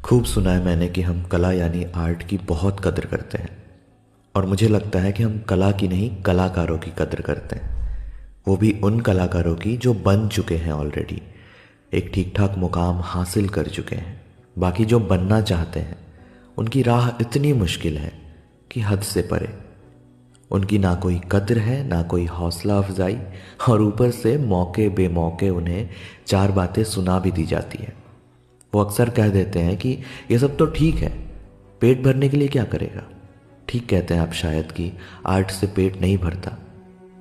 खूब सुना है मैंने कि हम कला यानी आर्ट की बहुत कदर करते हैं। और मुझे लगता है कि हम कला की नहीं कलाकारों की कदर करते हैं, वो भी उन कलाकारों की जो बन चुके हैं ऑलरेडी, एक ठीक ठाक मुकाम हासिल कर चुके हैं। बाकी जो बनना चाहते हैं उनकी राह इतनी मुश्किल है कि हद से परे। उनकी ना कोई कद्र है ना कोई हौसला अफजाई, और ऊपर से मौके बेमौके उन्हें चार बातें सुना भी दी जाती है। वो अक्सर कह देते हैं कि ये सब तो ठीक है, पेट भरने के लिए क्या करेगा। ठीक कहते हैं आप शायद कि आर्ट से पेट नहीं भरता,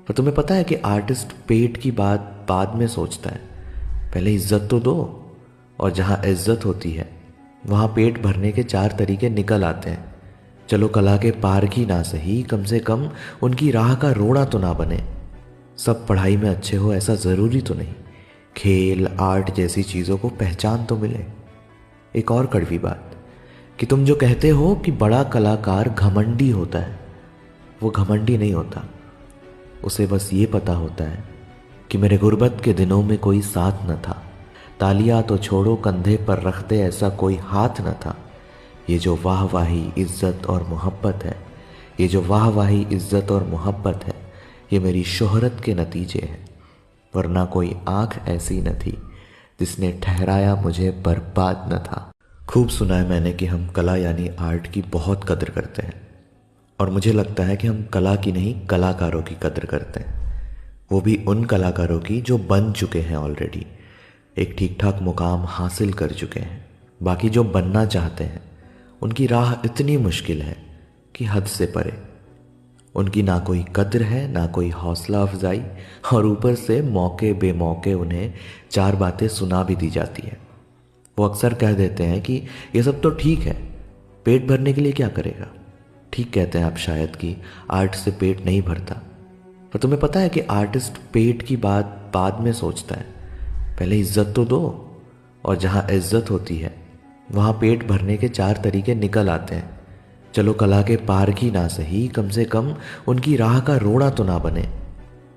पर तुम्हें पता है कि आर्टिस्ट पेट की बात बाद में सोचता है। पहले इज्जत तो दो, और जहाँ इज्जत होती है वहाँ पेट भरने के चार तरीके निकल आते हैं। चलो कला के पार की ना सही, कम से कम उनकी राह का रोड़ा तो ना बने। सब पढ़ाई में अच्छे हो ऐसा ज़रूरी तो नहीं, खेल आर्ट जैसी चीज़ों को पहचान तो मिले। एक और कड़वी बात कि तुम जो कहते हो कि बड़ा कलाकार घमंडी होता है, वो घमंडी नहीं होता। उसे बस ये पता होता है कि मेरे गुर्बत के दिनों में कोई साथ न था, तालियां तो छोड़ो कंधे पर रखते ऐसा कोई हाथ न था। ये जो वाह वाही इज्जत और मोहब्बत है, ये जो वाह वाही इज्जत और मोहब्बत है, ये मेरी शोहरत के नतीजे हैं। वरना कोई आंख ऐसी न थी जिसने ठहराया मुझे बर्बाद न था। खूब सुना है मैंने कि हम कला यानी आर्ट की बहुत कदर करते हैं। और मुझे लगता है कि हम कला की नहीं कलाकारों की कदर करते हैं, वो भी उन कलाकारों की जो बन चुके हैं ऑलरेडी, एक ठीक ठाक मुकाम हासिल कर चुके हैं। बाकी जो बनना चाहते हैं उनकी राह इतनी मुश्किल है कि हद से परे। उनकी ना कोई कद्र है ना कोई हौसला अफजाई, और ऊपर से मौके बेमौके उन्हें चार बातें सुना भी दी जाती है। वो अक्सर कह देते हैं कि ये सब तो ठीक है, पेट भरने के लिए क्या करेगा। ठीक कहते हैं आप शायद कि आर्ट से पेट नहीं भरता, पर तुम्हें पता है कि आर्टिस्ट पेट की बात बाद में सोचता है। पहले इज्जत तो दो, और जहाँ इज्जत होती है वहाँ पेट भरने के चार तरीके निकल आते हैं। चलो कला के पार की ना सही, कम से कम उनकी राह का रोड़ा तो ना बने।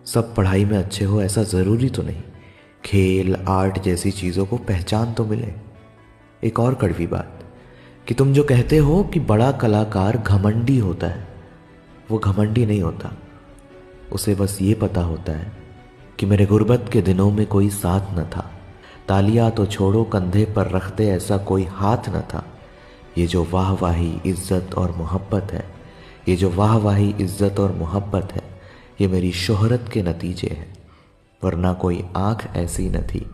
सब पढ़ाई में अच्छे हो ऐसा ज़रूरी तो नहीं, खेल आर्ट जैसी चीज़ों को पहचान तो मिले। एक और कड़वी बात कि तुम जो कहते हो कि बड़ा कलाकार घमंडी होता है, वो घमंडी नहीं होता। उसे बस ये पता होता है कि मेरे गुर्बत के दिनों में कोई साथ न था, तालियां तो छोड़ो कंधे पर रखते ऐसा कोई हाथ न था। ये जो वाह वाही इज्जत और मोहब्बत है, ये जो वाह वाही इज्जत और मोहब्बत है, ये मेरी शोहरत के नतीजे हैं। वरना कोई आंख ऐसी न थी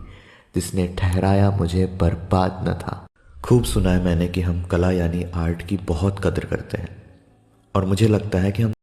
जिसने ठहराया मुझे बर्बाद न था। खूब सुना है मैंने कि हम कला यानी आर्ट की बहुत कदर करते हैं। और मुझे लगता है कि हम